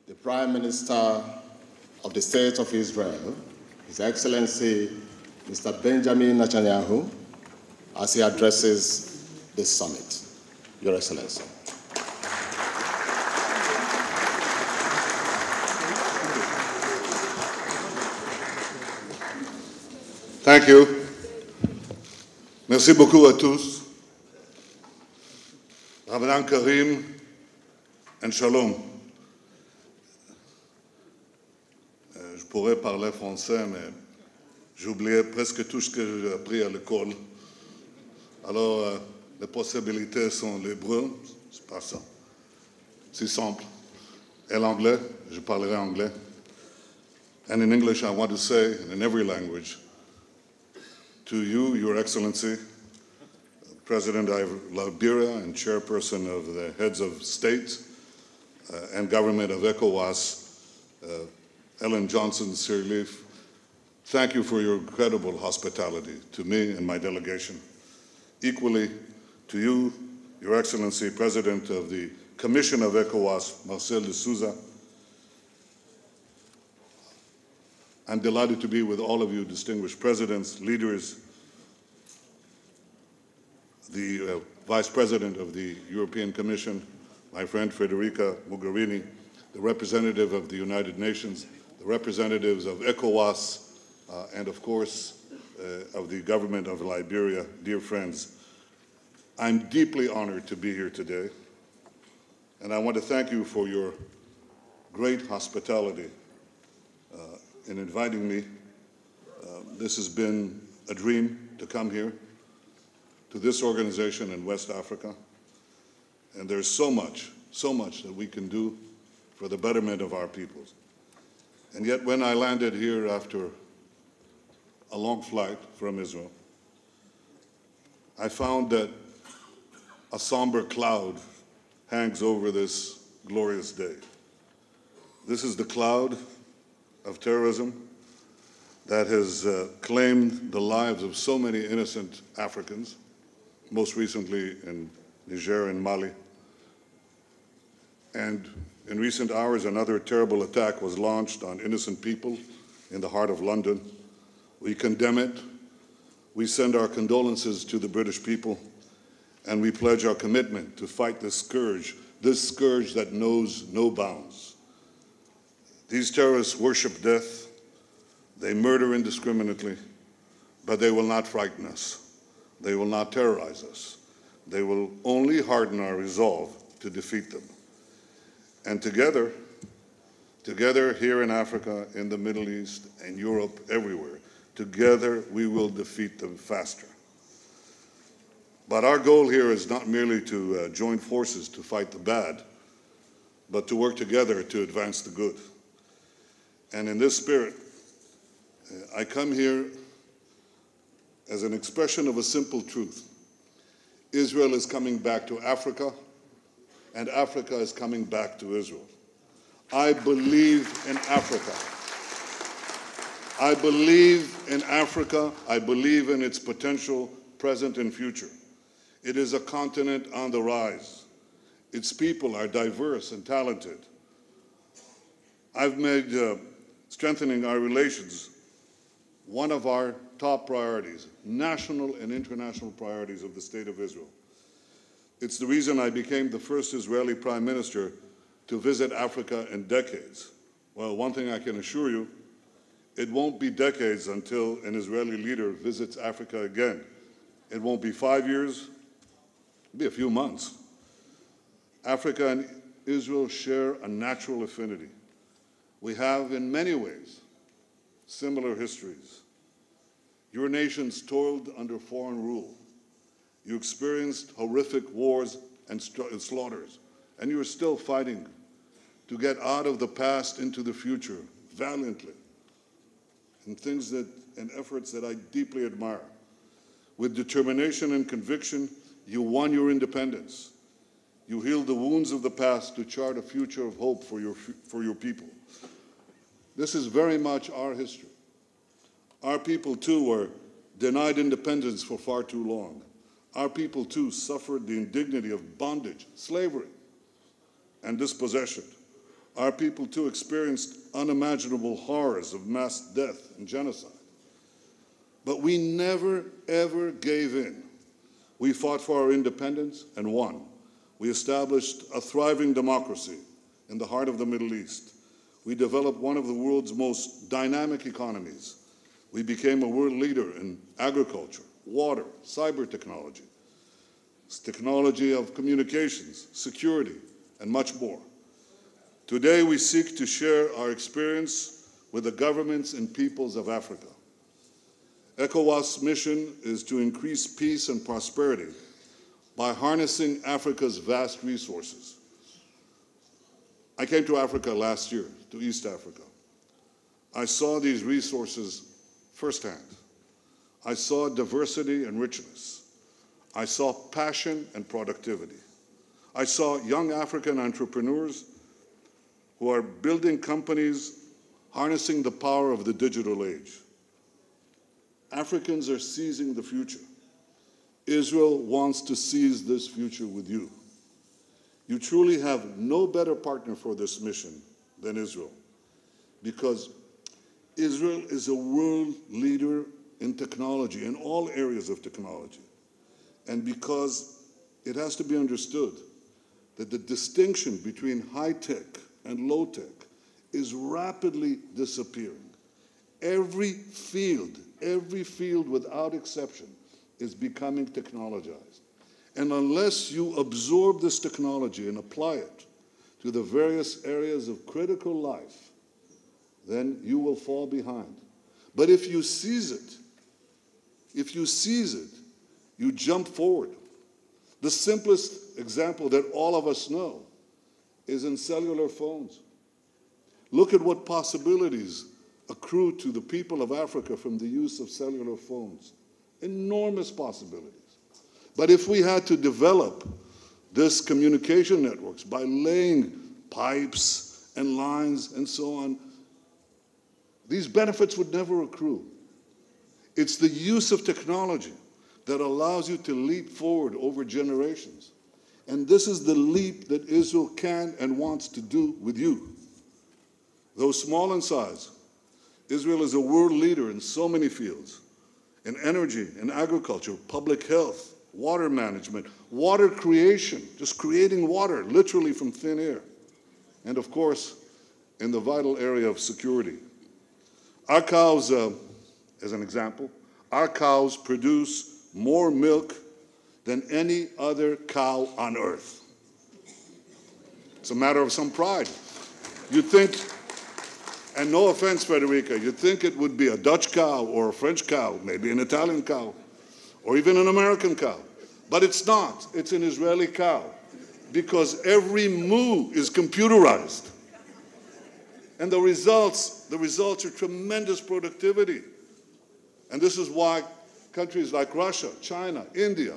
the Prime Minister of the State of Israel, His Excellency Mr. Benjamin Netanyahu, as he addresses this summit. Your Excellency. Thank you. Merci beaucoup à tous. Ramadan Karim and Shalom. Je pourrais parler français, mais j'oubliais presque tout ce que j'ai appris à l'école. Alors, les possibilités sont l'hébreu, c'est pas ça. C'est simple. Et l'anglais, je parlerai anglais. And in English, I want to say, in every language, to you, Your Excellency, President of Liberia and Chairperson of the Heads of State and Government of ECOWAS, Ellen Johnson Sirleaf, thank you for your incredible hospitality to me and my delegation. Equally to you, Your Excellency, President of the Commission of ECOWAS, Marcel de Souza. I'm delighted to be with all of you, distinguished presidents, leaders, the Vice President of the European Commission, my friend Federica Mogherini, the representative of the United Nations, the representatives of ECOWAS, and of course, of the government of Liberia, dear friends. I'm deeply honored to be here today, and I want to thank you for your great hospitality in inviting me. This has been a dream to come here to this organization in West Africa, and there's so much that we can do for the betterment of our peoples. And yet when I landed here after a long flight from Israel, I found that a somber cloud hangs over this glorious day. This is the cloud of terrorism that has claimed the lives of so many innocent Africans, most recently in Niger and Mali. And in recent hours, another terrible attack was launched on innocent people in the heart of London. We condemn it. We send our condolences to the British people, and we pledge our commitment to fight this scourge that knows no bounds. These terrorists worship death. They murder indiscriminately, but they will not frighten us. They will not terrorize us. They will only harden our resolve to defeat them. And together here in Africa, in the Middle East, and Europe, everywhere, together we will defeat them faster. But our goal here is not merely to join forces to fight the bad, but to work together to advance the good. And in this spirit, I come here as an expression of a simple truth. Israel is coming back to Africa, and Africa is coming back to Israel. I believe in Africa. I believe in Africa. I believe in its potential, present and future. It is a continent on the rise. Its people are diverse and talented. I've made strengthening our relations one of our top priorities, national and international priorities of the State of Israel. It's the reason I became the first Israeli Prime Minister to visit Africa in decades. Well, one thing I can assure you, it won't be decades until an Israeli leader visits Africa again. It won't be 5 years, it'll be a few months. Africa and Israel share a natural affinity. We have, in many ways, similar histories. Your nations toiled under foreign rule. You experienced horrific wars and slaughters, and you are still fighting to get out of the past into the future valiantly, in efforts that I deeply admire. With determination and conviction, you won your independence. You healed the wounds of the past to chart a future of hope for your people. This is very much our history. Our people, too, were denied independence for far too long. Our people, too, suffered the indignity of bondage, slavery, and dispossession. Our people, too, experienced unimaginable horrors of mass death and genocide. But we never, ever gave in. We fought for our independence and won. We established a thriving democracy in the heart of the Middle East. We developed one of the world's most dynamic economies. We became a world leader in agriculture, water, cyber technology, technology of communications, security, and much more. Today, we seek to share our experience with the governments and peoples of Africa. ECOWAS' mission is to increase peace and prosperity by harnessing Africa's vast resources. I came to Africa last year, to East Africa. I saw these resources firsthand. I saw diversity and richness. I saw passion and productivity. I saw young African entrepreneurs who are building companies harnessing the power of the digital age. Africans are seizing the future. Israel wants to seize this future with you. You truly have no better partner for this mission than Israel, because Israel is a world leader in technology, in all areas of technology, and because it has to be understood that the distinction between high-tech and low-tech is rapidly disappearing. Every field without exception is becoming technologized. And unless you absorb this technology and apply it to the various areas of critical life, then you will fall behind. But if you seize it, you jump forward. The simplest example that all of us know is in cellular phones. Look at what possibilities accrue to the people of Africa from the use of cellular phones. Enormous possibilities. But if we had to develop this communication networks by laying pipes and lines and so on, these benefits would never accrue. It's the use of technology that allows you to leap forward over generations. And this is the leap that Israel can and wants to do with you. Though small in size, Israel is a world leader in so many fields, in energy, in agriculture, public health, water management, water creation, just creating water literally from thin air, and of course, in the vital area of security. Our cows, as an example, our cows produce more milk than any other cow on earth. It's a matter of some pride. You'd think, and no offense, Federica, you'd think it would be a Dutch cow or a French cow, maybe an Italian cow, or even an American cow. But it's not. It's an Israeli cow, because every moo is computerized. And the results are tremendous productivity. And this is why countries like Russia, China, India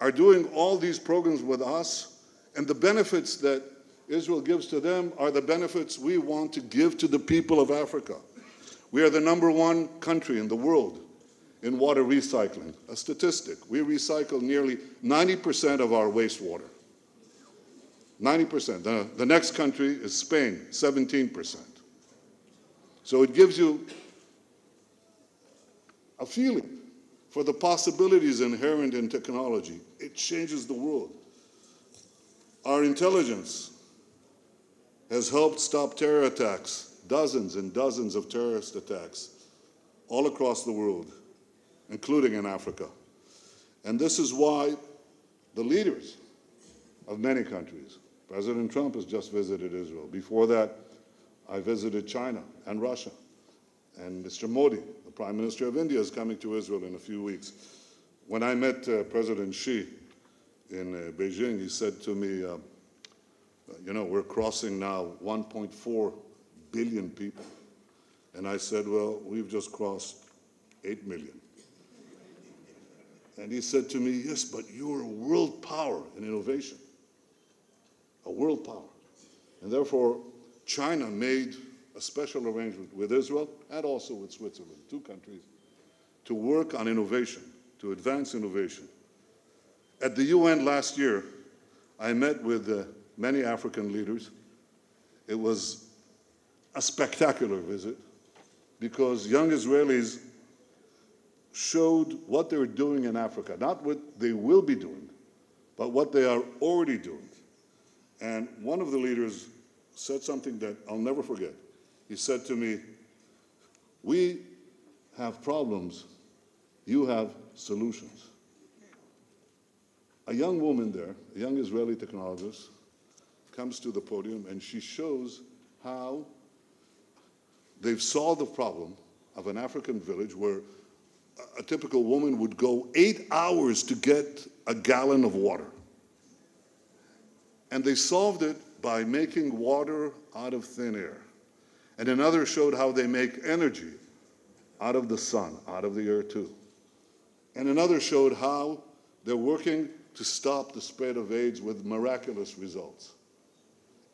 are doing all these programs with us, and the benefits that Israel gives to them are the benefits we want to give to the people of Africa. We are the #1 country in the world in water recycling. A statistic, we recycle nearly 90% of our wastewater. 90%. The next country is Spain, 17%. So it gives you a feeling for the possibilities inherent in technology. It changes the world. Our intelligence has helped stop terror attacks, dozens and dozens of terrorist attacks all across the world, including in Africa. And this is why the leaders of many countries, President Trump has just visited Israel. Before that, I visited China and Russia. And Mr. Modi, the Prime Minister of India, is coming to Israel in a few weeks. When I met President Xi in Beijing, he said to me, you know, we're crossing now 1.4 billion people. And I said, well, we've just crossed 8 million. And he said to me, yes, but you're a world power in innovation. A world power. And therefore, China made a special arrangement with Israel and also with Switzerland, 2 countries, to work on innovation, to advance innovation. At the UN last year, I met with many African leaders, It was a spectacular visit because young Israelis showed what they're doing in Africa, not what they will be doing, but what they are already doing. And one of the leaders said something that I'll never forget. He said to me, "We have problems, you have solutions." A young woman there, a young Israeli technologist, comes to the podium and she shows how they've solved the problem of an African village where a typical woman would go 8 hours to get a gallon of water. And they solved it by making water out of thin air. And another showed how they make energy out of the sun, out of the air too. And another showed how they're working to stop the spread of AIDS with miraculous results.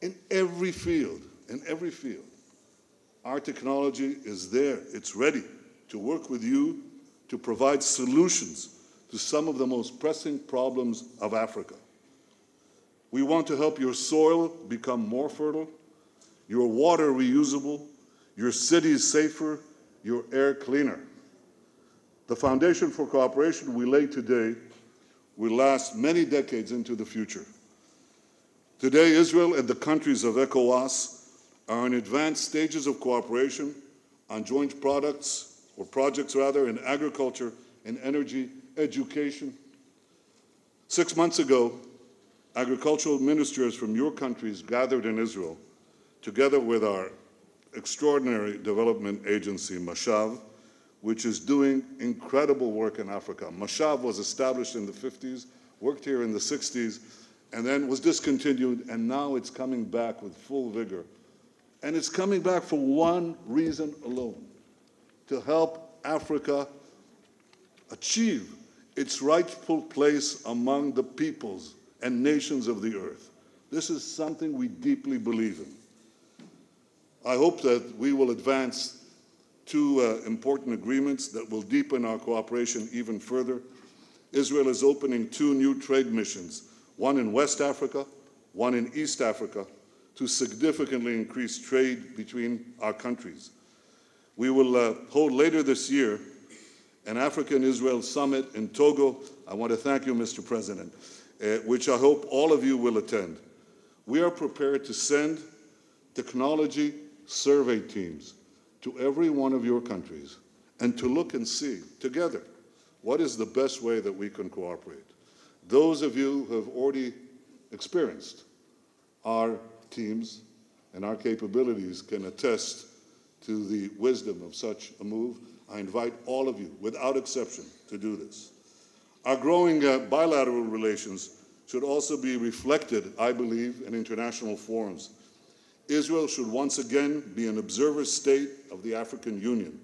In every field, our technology is there. It's ready to work with you to provide solutions to some of the most pressing problems of Africa. We want to help your soil become more fertile, your water reusable, your cities safer, your air cleaner. The foundation for cooperation we lay today will last many decades into the future. Today, Israel and the countries of ECOWAS are in advanced stages of cooperation on joint projects in agriculture and energy, education. 6 months ago, agricultural ministers from your countries gathered in Israel, together with our extraordinary development agency, Mashav, which is doing incredible work in Africa. Mashav was established in the 50s, worked here in the 60s, and then was discontinued, and now it's coming back with full vigor. And it's coming back for one reason alone: to help Africa achieve its rightful place among the peoples and nations of the earth. This is something we deeply believe in. I hope that we will advance two important agreements that will deepen our cooperation even further. Israel is opening 2 new trade missions, one in West Africa, one in East Africa, to significantly increase trade between our countries. We will hold later this year an African-Israel summit in Togo. I want to thank you, Mr. President, which I hope all of you will attend. We are prepared to send technology survey teams to every one of your countries and to look and see together what is the best way that we can cooperate. Those of you who have already experienced our teams and our capabilities can attest to the wisdom of such a move. I invite all of you, without exception, to do this. Our growing bilateral relations should also be reflected, I believe, in international forums. Israel should once again be an observer state of the African Union.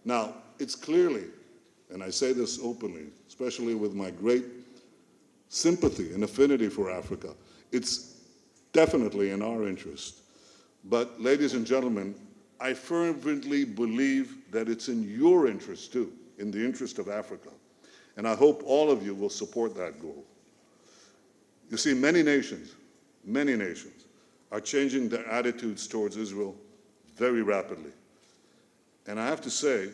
Now, it's clearly, and I say this openly, especially with my great sympathy and affinity for Africa, it's definitely in our interest. But, ladies and gentlemen, I fervently believe that it's in your interest too, in the interest of Africa. And I hope all of you will support that goal. You see, many nations are changing their attitudes towards Israel very rapidly. And I have to say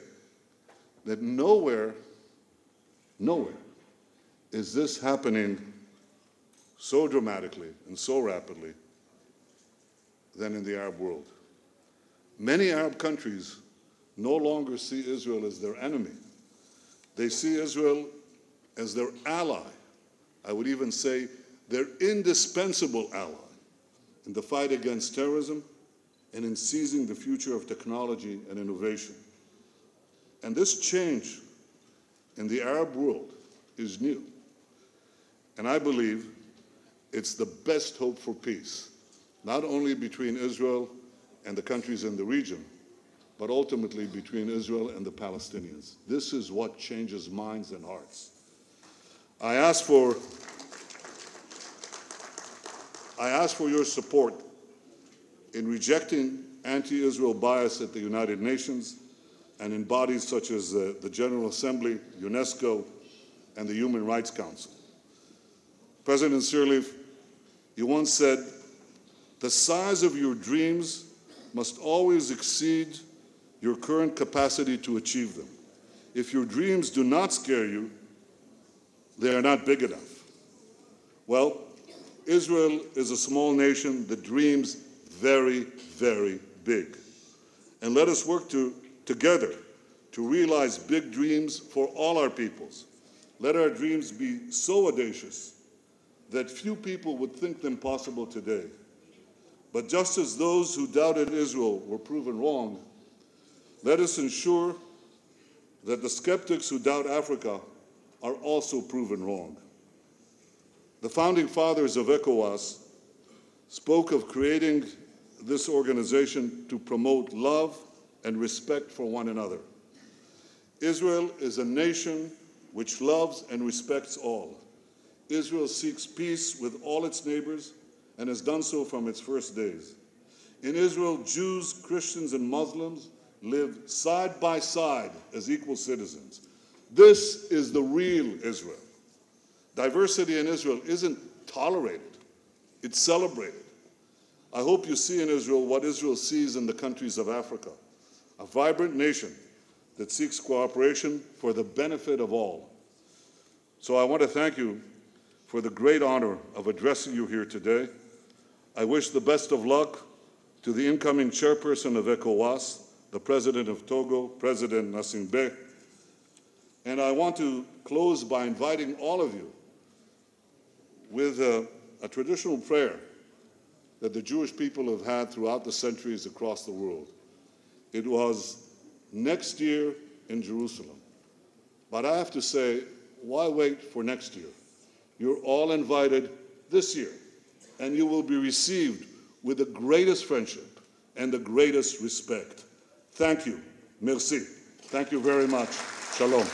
that nowhere is this happening so dramatically and so rapidly than in the Arab world. Many Arab countries no longer see Israel as their enemy. They see Israel as their ally. I would even say their indispensable ally in the fight against terrorism and in seizing the future of technology and innovation. And this change in the Arab world is new. And I believe it's the best hope for peace, not only between Israel and the countries in the region, but ultimately between Israel and the Palestinians. This is what changes minds and hearts. I ask for your support in rejecting anti-Israel bias at the United Nations and in bodies such as the General Assembly, UNESCO, and the Human Rights Council. President Sirleaf, you once said The size of your dreams must always exceed your current capacity to achieve them. If your dreams do not scare you, they are not big enough. Well, Israel is a small nation that dreams very, very big. And let us work together to realize big dreams for all our peoples. Let our dreams be so audacious that few people would think them possible today. But just as those who doubted Israel were proven wrong, let us ensure that the skeptics who doubt Africa are also proven wrong. The founding fathers of ECOWAS spoke of creating this organization to promote love and respect for one another. Israel is a nation which loves and respects all. Israel seeks peace with all its neighbors and has done so from its first days. In Israel, Jews, Christians, and Muslims live side by side as equal citizens. This is the real Israel. Diversity in Israel isn't tolerated, it's celebrated. I hope you see in Israel what Israel sees in the countries of Africa, a vibrant nation that seeks cooperation for the benefit of all. So I want to thank you for the great honor of addressing you here today. I wish the best of luck to the incoming chairperson of ECOWAS, the President of Togo, President Nassimbe. And I want to close by inviting all of you with a traditional prayer that the Jewish people have had throughout the centuries across the world. It was next year in Jerusalem. But I have to say, why wait for next year? You're all invited this year, and you will be received with the greatest friendship and the greatest respect. Thank you. Merci. Thank you very much. Shalom.